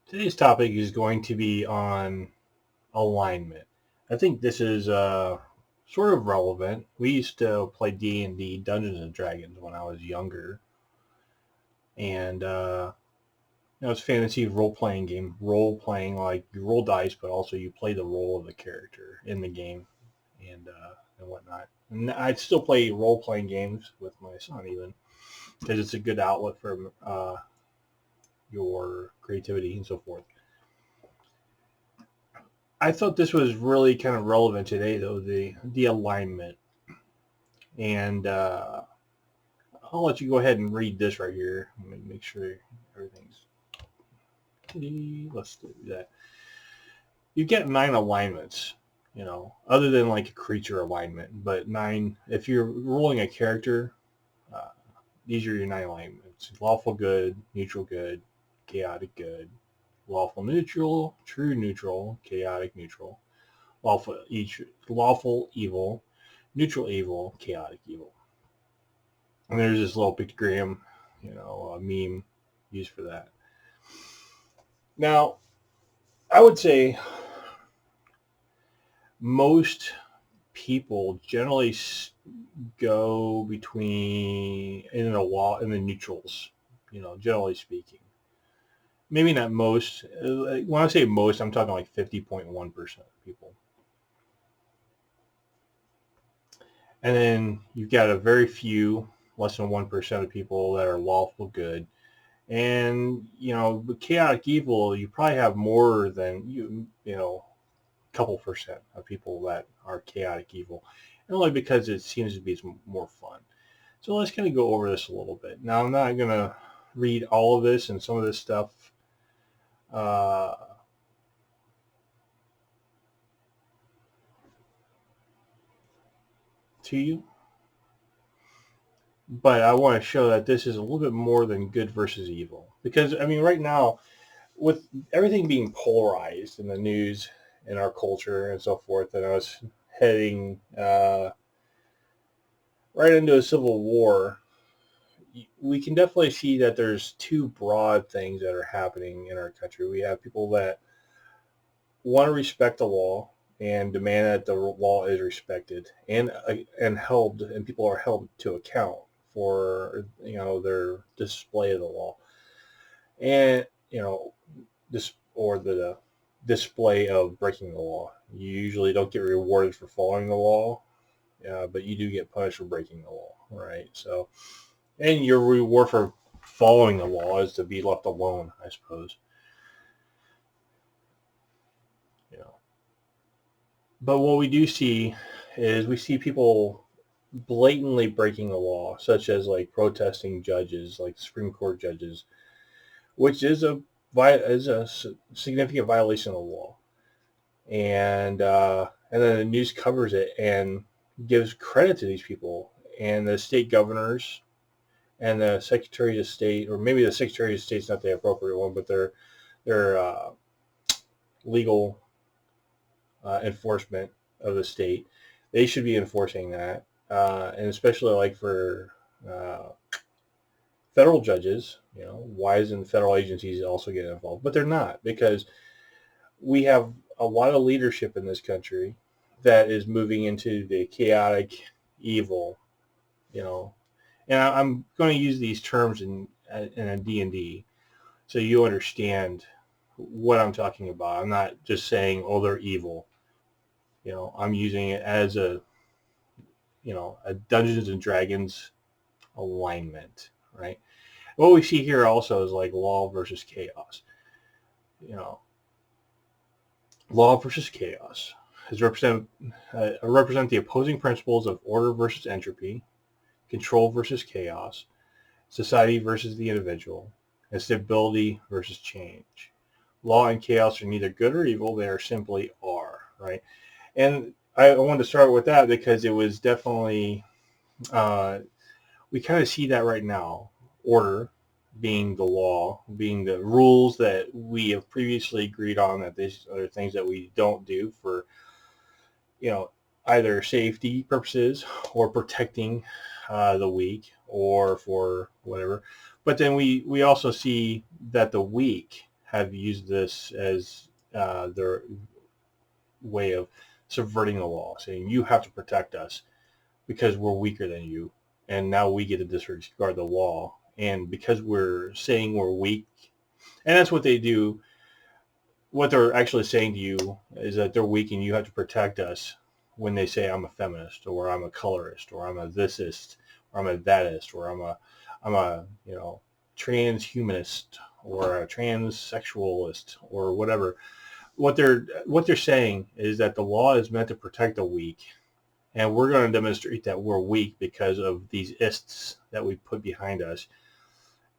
Today's topic is going to be on alignment. I think this is sort of relevant. We used to play D&D, Dungeons and Dragons, when I was younger, and it's a fantasy role-playing game. Role-playing, like you roll dice, but also you play the role of the character in the game, and whatnot. And I'd still play role-playing games with my son, even because it's a good outlet for your creativity and so forth. I thought this was really kind of relevant today, though, the alignment. And I'll let you go ahead and read this right here. Let me make sure everything's. Let's do that. You get 9 alignments, other than like a creature alignment. But 9, if you're rolling a character, uh, these are your 9 alignments: lawful good, neutral good, chaotic good, lawful neutral, true neutral, chaotic neutral, lawful evil, neutral evil, chaotic evil. And there's this little pictogram, a meme used for that. Now, I would say most people generally go between in the neutrals, generally speaking. Maybe not most. When I say most, I'm talking like 50.1% of people. And then you've got a very few, less than 1% of people that are lawful good. And, with chaotic evil, you probably have more than, a couple percent of people that are chaotic evil. And only because it seems to be more fun. So let's kind of go over this a little bit. Now, I'm not going to read all of this and some of this stuff. To you. But I want to show that this is a little bit more than good versus evil. Because, right now, with everything being polarized in the news, in our culture, and so forth, and I was heading right into a civil war, we can definitely see that there's two broad things that are happening in our country. We have people that want to respect the law and demand that the law is respected and held, and people are held to account for their display of the law, and this or the display of breaking the law. You usually don't get rewarded for following the law, but you do get punished for breaking the law, right? So, and your reward for following the law is to be left alone, I suppose. But what we do see is we see people blatantly breaking the law, such as like protesting judges, like Supreme Court judges, which is a significant violation of the law. And then the news covers it and gives credit to these people and the state governors and the secretaries of state, or maybe the secretary of state's not the appropriate one, but their legal enforcement of the state. They should be enforcing that, and especially like for federal judges. Why isn't federal agencies also getting involved? But they're not, because we have a lot of leadership in this country that is moving into the chaotic evil. And I'm going to use these terms in a D&D, so you understand what I'm talking about. I'm not just saying, oh, they're evil. I'm using it as a Dungeons and Dragons alignment, right? What we see here also is like law versus chaos. Law versus chaos is represent the opposing principles of order versus entropy, control versus chaos, society versus the individual, and stability versus change. Law and chaos are neither good or evil; they are simply are, right? And I wanted to start with that because it was definitely, we kind of see that right now. Order being the law, being the rules that we have previously agreed on, that these are things that we don't do for, either safety purposes or protecting the weak or for whatever. But then we also see that the weak have used this as their way of subverting the law, saying you have to protect us because we're weaker than you, and now we get to disregard the law. And because we're saying we're weak, and that's what they do, what they're actually saying to you is that they're weak and you have to protect us when they say I'm a feminist or I'm a colorist or I'm a thisist or I'm a thatist or I'm a transhumanist or a transsexualist or whatever. What they're saying is that the law is meant to protect the weak, and we're going to demonstrate that we're weak because of these ists that we put behind us.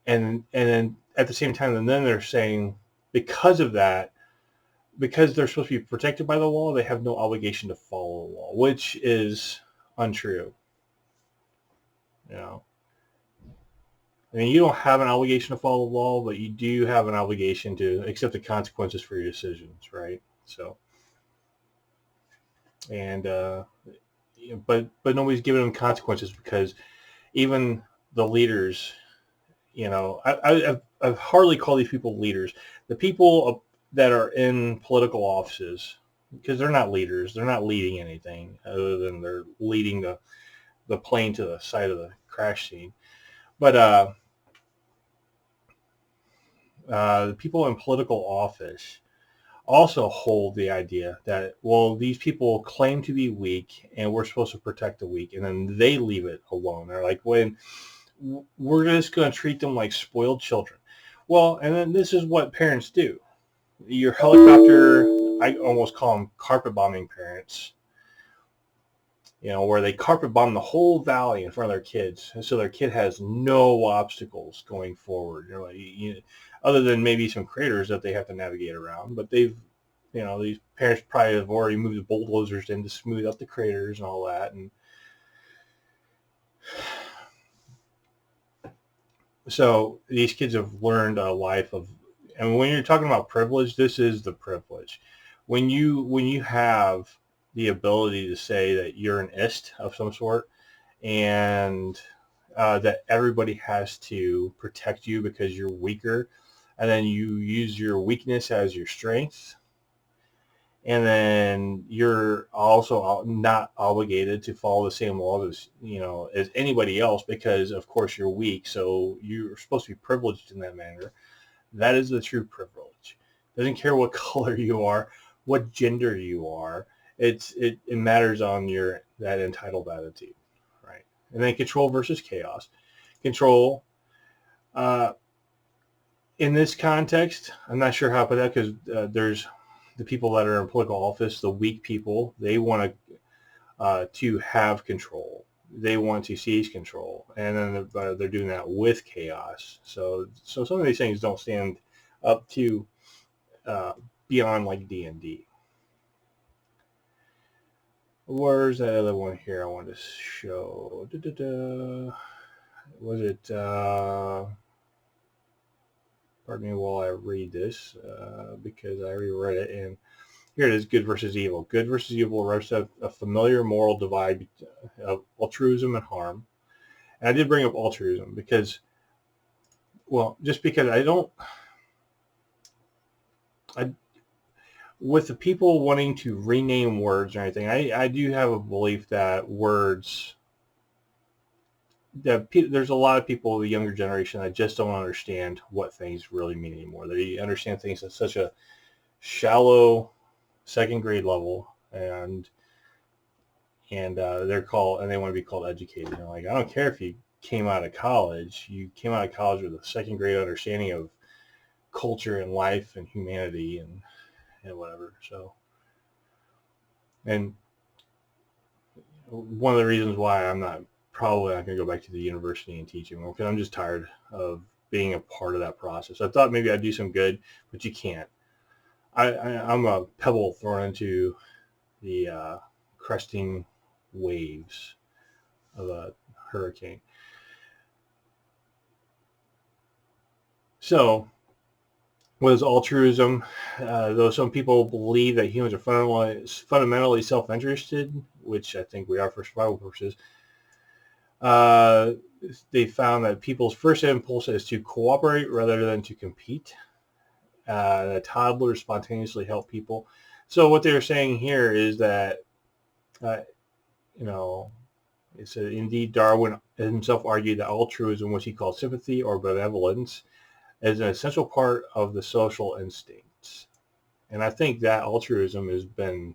And then at the same time, and then they're saying because of that, because they're supposed to be protected by the law, they have no obligation to follow the law, which is untrue. I mean, you don't have an obligation to follow the law, but you do have an obligation to accept the consequences for your decisions, right? So, and but nobody's giving them consequences because even the leaders, I've hardly called these people leaders. The people that are in political offices, because they're not leaders, they're not leading anything other than they're leading the plane to the side of the crash scene. But the people in political office also hold the idea that, well, these people claim to be weak and we're supposed to protect the weak, and then they leave it alone. They're like, when we're just going to treat them like spoiled children. Well, and then this is what parents do. Your helicopter, I almost call them carpet bombing parents, where they carpet bomb the whole valley in front of their kids. And so their kid has no obstacles going forward, other than maybe some craters that they have to navigate around. But these parents probably have already moved the bulldozers in to smooth out the craters and all that. And so these kids have learned a life of, and when you're talking about privilege, this is the privilege. When you have the ability to say that you're an ist of some sort, and that everybody has to protect you because you're weaker, and then you use your weakness as your strength, and then you're also not obligated to follow the same laws as anybody else because, of course, you're weak, so you're supposed to be privileged in that manner. That is the true privilege. Doesn't care what color you are, what gender you are. It matters on that entitled attitude, right? And then control versus chaos. Control, in this context, I'm not sure how to put that because there's the people that are in political office, the weak people. They want to have control. They want to seize control, and then they're doing that with chaos. So some of these things don't stand up to beyond like D&D. Where's that other one here I wanted to show? Was it, pardon me while I read this, because I reread it, and here it is, good versus evil. Good versus evil represents a familiar moral divide of altruism and harm. And I did bring up altruism because, just because with the people wanting to rename words or anything, I do have a belief that words, there's a lot of people of the younger generation that just don't understand what things really mean anymore. They understand things at such a shallow second grade level, and they're called, and they want to be called educated. They're like, I don't care if you came out of college. You came out of college with a second grade understanding of culture and life and humanity and whatever. So, and one of the reasons why I'm probably not going to go back to the university and teaching, because I'm just tired of being a part of that process. I thought maybe I'd do some good, but you can't. I'm a pebble thrown into the cresting waves of a hurricane. So, what is altruism? Though some people believe that humans are fundamentally self-interested, which I think we are for survival purposes, they found that people's first impulse is to cooperate rather than to compete. that toddlers spontaneously help people. So what they're saying here is that, uh, you know, it said, indeed, Darwin himself argued that altruism, which he called sympathy or benevolence, is an essential part of the social instincts. And I think that altruism has been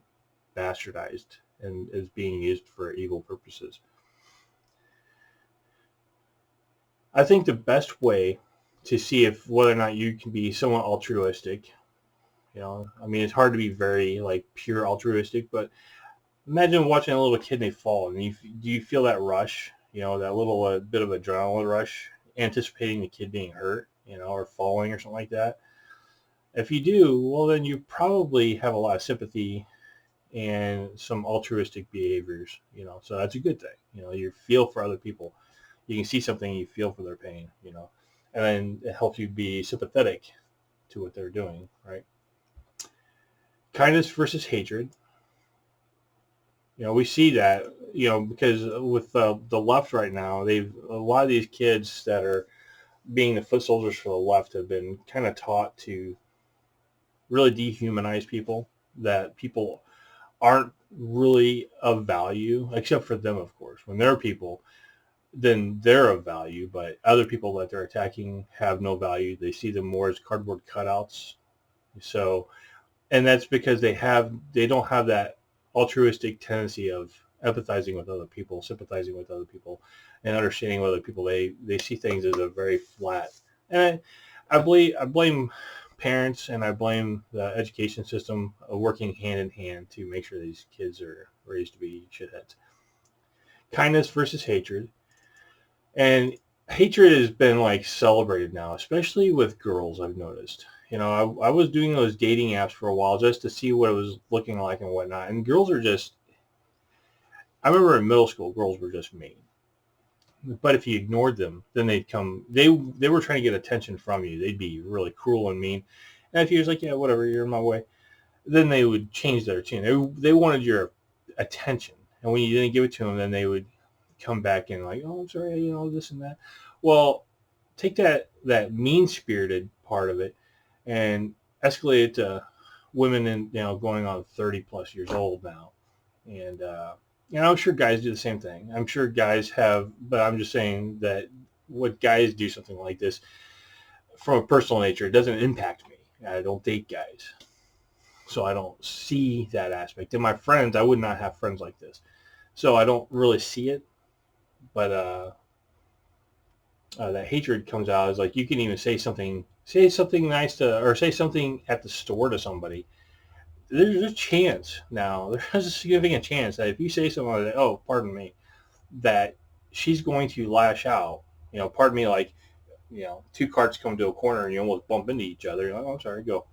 bastardized and is being used for evil purposes. I think the best way to see if whether or not you can be somewhat altruistic, I mean, it's hard to be very like pure altruistic, but imagine watching a little kid and they fall, and do you feel that rush, that little bit of adrenaline rush, anticipating the kid being hurt, or falling or something like that. If you do, well, then you probably have a lot of sympathy and some altruistic behaviors, so that's a good thing. You feel for other people. You can see something, you feel for their pain, and then it helps you be sympathetic to what they're doing, right? Kindness versus hatred. We see that, because with the left right now, a lot of these kids that are being the foot soldiers for the left have been kind of taught to really dehumanize people, that people aren't really of value, except for them, of course. When they're people, then they're of value, but other people that they're attacking have no value. They see them more as cardboard cutouts. So, and that's because they don't have that altruistic tendency of empathizing with other people, sympathizing with other people, and understanding with other people. They see things as a very flat. And I blame parents, and I blame the education system working hand in hand to make sure these kids are raised to be shitheads. Kindness versus hatred. And hatred has been like celebrated now, especially with girls, I've noticed. I was doing those dating apps for a while just to see what it was looking like and whatnot. And girls are just, I remember in middle school, girls were just mean. But if you ignored them, then they were trying to get attention from you. They'd be really cruel and mean. And if you was like, yeah, whatever, you're in my way, then they would change their tune. They wanted your attention. And when you didn't give it to them, then they would come back and like, oh, I'm sorry, this and that. Well, take that mean-spirited part of it and escalate it to women going on 30 plus years old now. And I'm sure guys do the same thing. I'm sure guys have, but I'm just saying that what guys do something like this from a personal nature, it doesn't impact me. I don't date guys, so I don't see that aspect. And my friends, I would not have friends like this, so I don't really see it. But that hatred comes out is like you can even say something nice to, or say something at the store to somebody. There's a chance now. There's a significant chance that if you say something like, "Oh, pardon me," that she's going to lash out. Pardon me, like, two carts come to a corner and you almost bump into each other. You're like, "Oh, I'm sorry, go."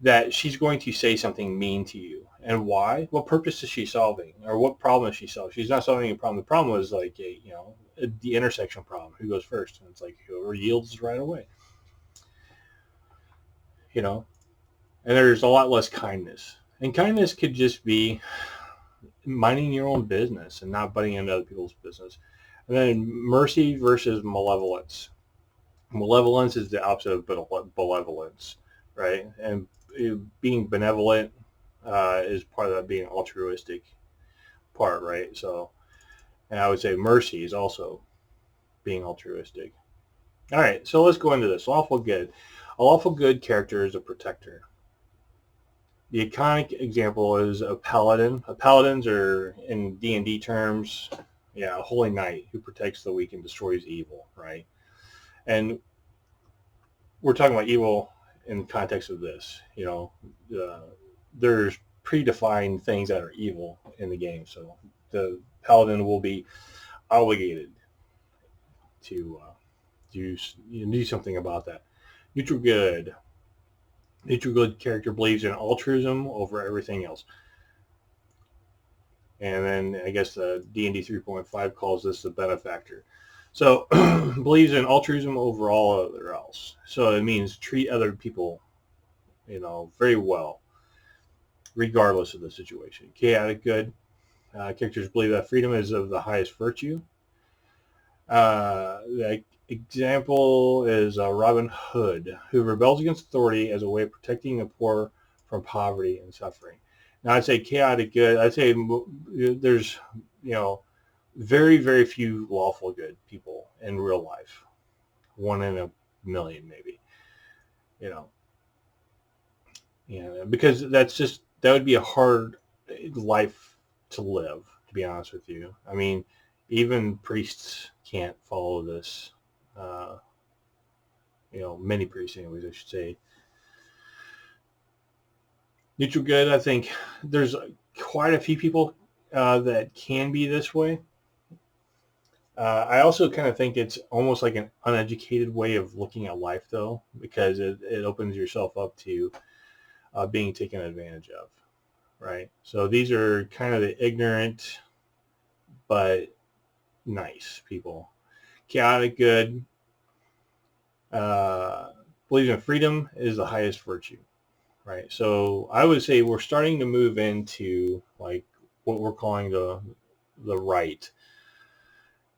That she's going to say something mean to you. And why? What purpose is she solving? Or what problem is she solving? She's not solving a problem. The problem was like the intersection problem. Who goes first? And it's like whoever yields right away. And there's a lot less kindness. And kindness could just be minding your own business and not butting into other people's business. And then mercy versus malevolence. Malevolence is the opposite of benevolence, right? And being benevolent is part of that being altruistic part, right? So, and I would say mercy is also being altruistic. All right, so let's go into this. Lawful good. A lawful good character is a protector. The iconic example is a paladin. Paladins are, in D&D terms, a holy knight who protects the weak and destroys evil, right? And we're talking about evil in the context of this. There's predefined things that are evil in the game, so the paladin will be obligated to do something about that. Neutral good. Neutral good character believes in altruism over everything else. And then I guess the D&D 3.5 calls this the benefactor. So believes in altruism over all other else. So it means treat other people, very well, regardless of the situation. Chaotic good. Characters believe that freedom is of the highest virtue. The example is Robin Hood, who rebels against authority as a way of protecting the poor from poverty and suffering. Now, I'd say chaotic good. I'd say there's, you know, very, very few lawful good people in real life. One in a million, maybe. You know, because that would be a hard life to live. To be honest with you, I mean, even priests can't follow this. Uh, many priests, anyways, I should say. Neutral good. I think there's quite a few people that can be this way. I also kind of think it's almost like an uneducated way of looking at life, though, because it opens yourself up to being taken advantage of, right? So these are kind of the ignorant but nice people. Chaotic good. Uh, Believes in freedom is the highest virtue, right? So I would say we're starting to move into like what we're calling the right.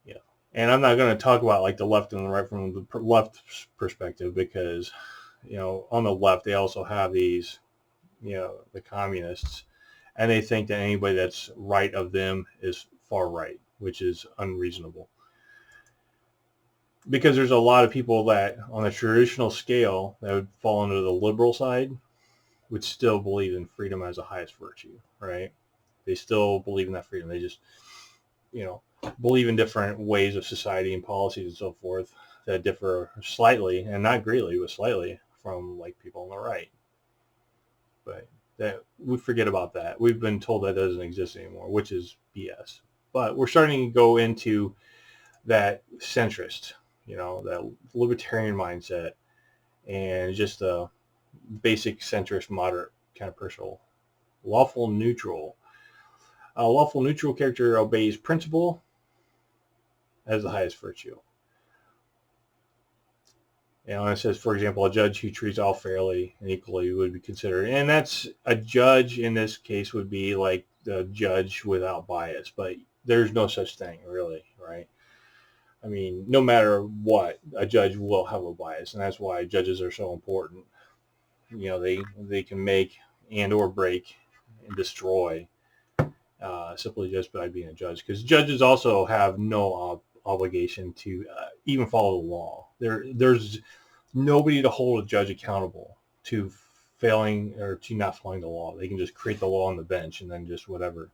Yeah, and I'm not going to talk about like the left and the right from the left perspective because on the left they also have these the communists, and they think that anybody that's right of them is far right, which is unreasonable. Because there's a lot of people that on a traditional scale that would fall under the liberal side would still believe in freedom as the highest virtue, right? They still believe in that freedom. They just, you know, believe in different ways of society and policies and so forth that differ slightly, and not greatly, but slightly from like people on the right. But that we forget about that. We've been told that doesn't exist anymore, which is BS. But we're starting to go into that centrist, that libertarian mindset, and just a basic centrist, moderate kind of person. Lawful neutral. A lawful neutral character obeys principle as the highest virtue. It says, for example, a judge who treats all fairly and equally would be considered, and that's a judge in this case would be like the judge without bias, but there's no such thing really, right? I mean, no matter what, a judge will have a bias, and that's why judges are so important. They can make and or break and destroy simply just by being a judge, because judges also have no obligation to even follow the law. There's nobody to hold a judge accountable to failing or to not following the law. They can just create the law on the bench and then just whatever.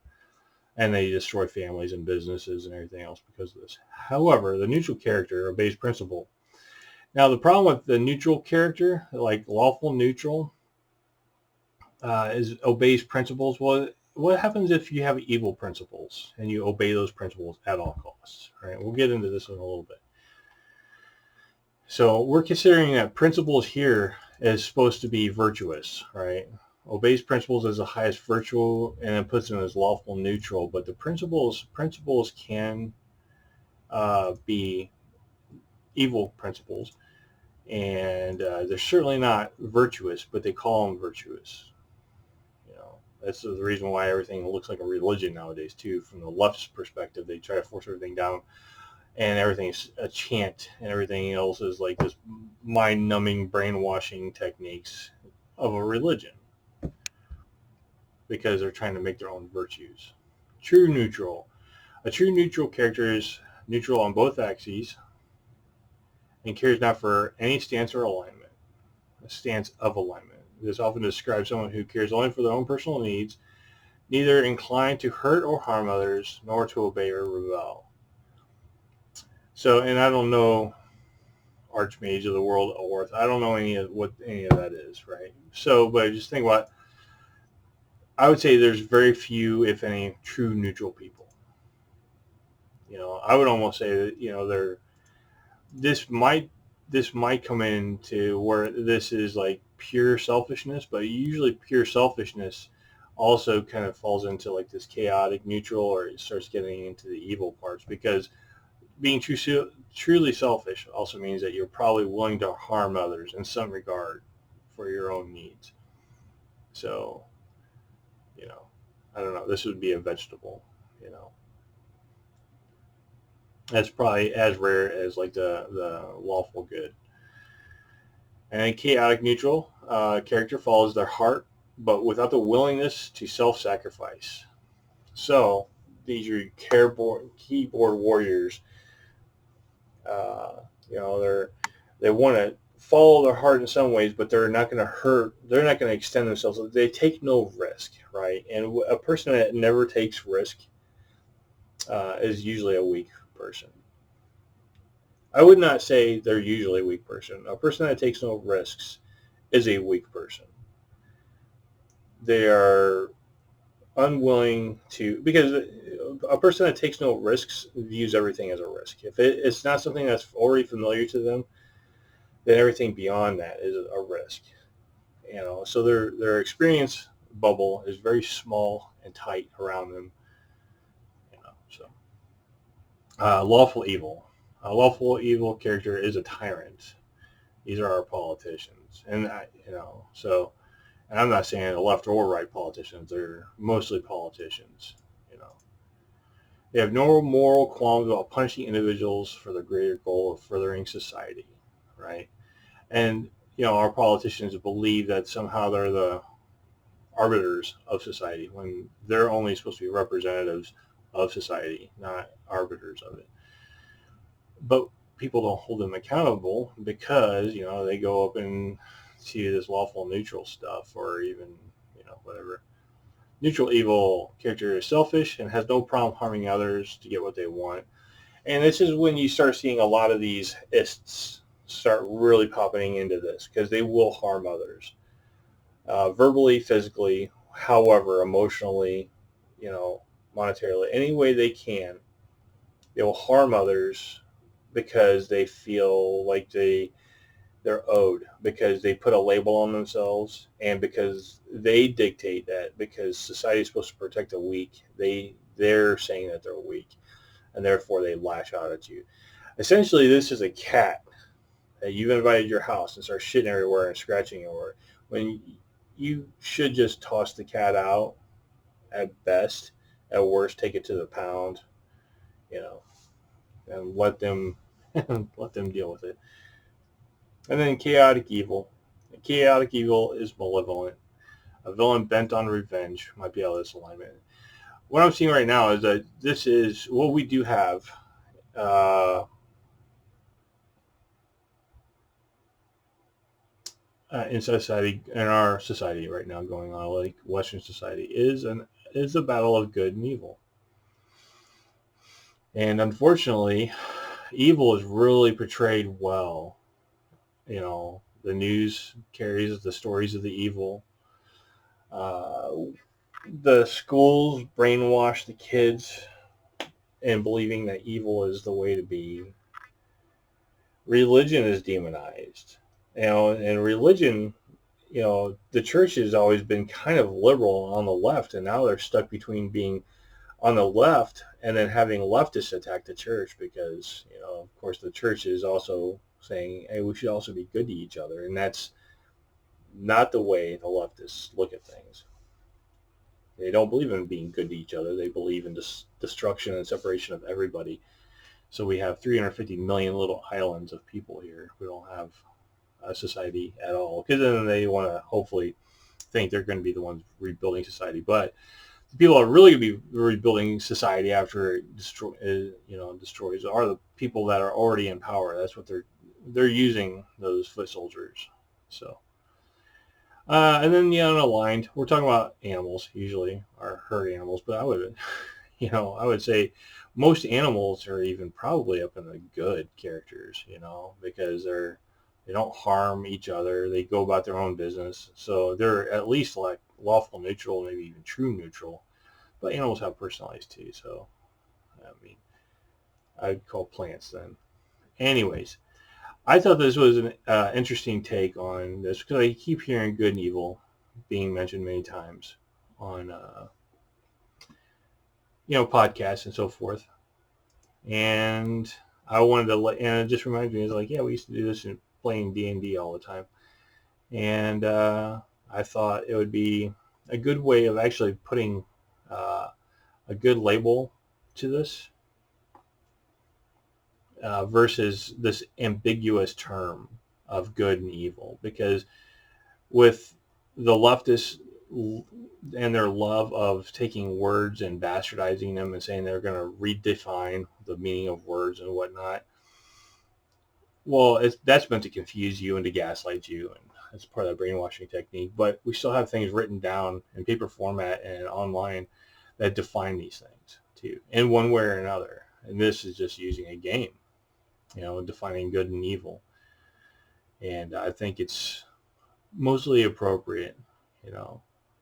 And they destroy families and businesses and everything else because of this. However, the neutral character obeys principle. Now, the problem with the neutral character, like lawful neutral, is obeys principles. Well, what happens if you have evil principles and you obey those principles at all costs? Right? We'll get into this in a little bit. So we're considering that principles here is supposed to be virtuous, right? Obeys principles as the highest virtue, and then puts them as lawful neutral. But the principles can be evil principles, and they're certainly not virtuous, but they call them virtuous. That's the reason why everything looks like a religion nowadays too. From the left's perspective, they try to force everything down, and everything's a chant, and everything else is like this mind-numbing, brainwashing techniques of a religion because they're trying to make their own virtues. True neutral. A true neutral character is neutral on both axes and cares not for any stance or alignment. A stance of alignment. This often describes someone who cares only for their own personal needs, neither inclined to hurt or harm others, nor to obey or rebel. So, and I don't know Archmage of the World of Orth. I don't know what any of that is, right? So, but just think about, I would say there's very few, if any, true neutral people. I would almost say that, this might come into where this is like pure selfishness, but usually pure selfishness also kind of falls into like this chaotic neutral, or it starts getting into the evil parts, because being truly selfish also means that you're probably willing to harm others in some regard for your own needs. So, I don't know. This would be a vegetable, That's probably as rare as like the lawful good. And chaotic neutral character follows their heart, but without the willingness to self-sacrifice. So these are keyboard warriors. Uh, they want to follow their heart in some ways, but they're not going to hurt. They're not going to extend themselves. They take no risk, right? And a person that never takes risk is usually a weak person. I would not say they're usually a weak person. A person that takes no risks is a weak person. They are unwilling to, because a person that takes no risks views everything as a risk. If it's not something that's already familiar to them, then everything beyond that is a risk. So their experience bubble is very small and tight around them. So lawful evil. A lawful evil character is a tyrant. These are our politicians, and so. And I'm not saying the left or right politicians; they're mostly politicians. You know, they have no moral qualms about punishing individuals for the greater goal of furthering society, right? And our politicians believe that somehow they're the arbiters of society when they're only supposed to be representatives of society, not arbiters of it. But people don't hold them accountable because they go up and see this lawful neutral stuff, or even whatever. Neutral evil character is selfish and has no problem harming others to get what they want. And this is when you start seeing a lot of these ists start really popping into this, because they will harm others, verbally, physically, however, emotionally, you know, monetarily, any way they can. They will harm others because they feel like they're owed, because they put a label on themselves, and because they dictate that, because society is supposed to protect the weak, they're saying that they're weak, and therefore they lash out at you. Essentially, this is a cat that you've invited to your house and starts shitting everywhere and scratching everywhere. When you should just toss the cat out at best. At worst, take it to the pound, you know, and let them let them deal with it. And then chaotic evil. Chaotic evil is malevolent. A villain bent on revenge might be out of this alignment. What I'm seeing right now is that this is what we do have. Uh, in society, in our society right now, going on, like Western society, is a battle of good and evil. And unfortunately, evil is really portrayed well. The news carries the stories of the evil. Uh, the schools brainwash the kids in believing that evil is the way to be. Religion is demonized. And religion, the church has always been kind of liberal on the left, and now they're stuck between being on the left and then having leftists attack the church, because, of course, the church is also saying, hey, we should also be good to each other. And that's not the way the leftists look at things. They don't believe in being good to each other. They believe in destruction and separation of everybody. So we have 350 million little islands of people here who don't have a society at all. Because then they want to hopefully think they're going to be the ones rebuilding society. But the people that are really going to be rebuilding society after it destroys are the people that are already in power. That's what they're using, those foot soldiers. So. And then unaligned. We're talking about animals usually, or herd animals, but I would, I would say most animals are even probably up in the good characters, because they don't harm each other. They go about their own business, so they're at least like lawful neutral, maybe even true neutral. But animals have personalities too, so I mean, I'd call plants then. Anyways, I thought this was an interesting take on this, because I keep hearing good and evil being mentioned many times on podcasts and so forth. And I wanted to and it just reminded me, it's like, yeah, we used to do this in playing D&D all the time, and I thought it would be a good way of actually putting a good label to this. versus this ambiguous term of good and evil. Because with the leftists and their love of taking words and bastardizing them and saying they're going to redefine the meaning of words and whatnot, well, that's meant to confuse you and to gaslight you, and that's part of that brainwashing technique. But we still have things written down in paper format and online that define these things too, in one way or another. And this is just using a game, defining good and evil. And I think it's mostly appropriate. You know,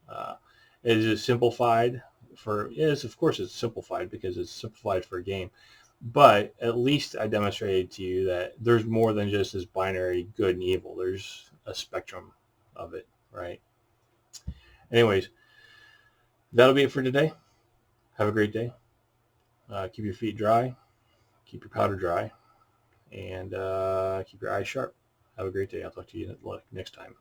uh, is it simplified for? Yes, of course it's simplified because it's simplified for a game. But at least I demonstrated to you that there's more than just this binary good and evil. There's a spectrum of it, right? Anyways, that'll be it for today. Have a great day. Keep your feet dry. Keep your powder dry. And keep your eyes sharp. Have a great day. I'll talk to you next time.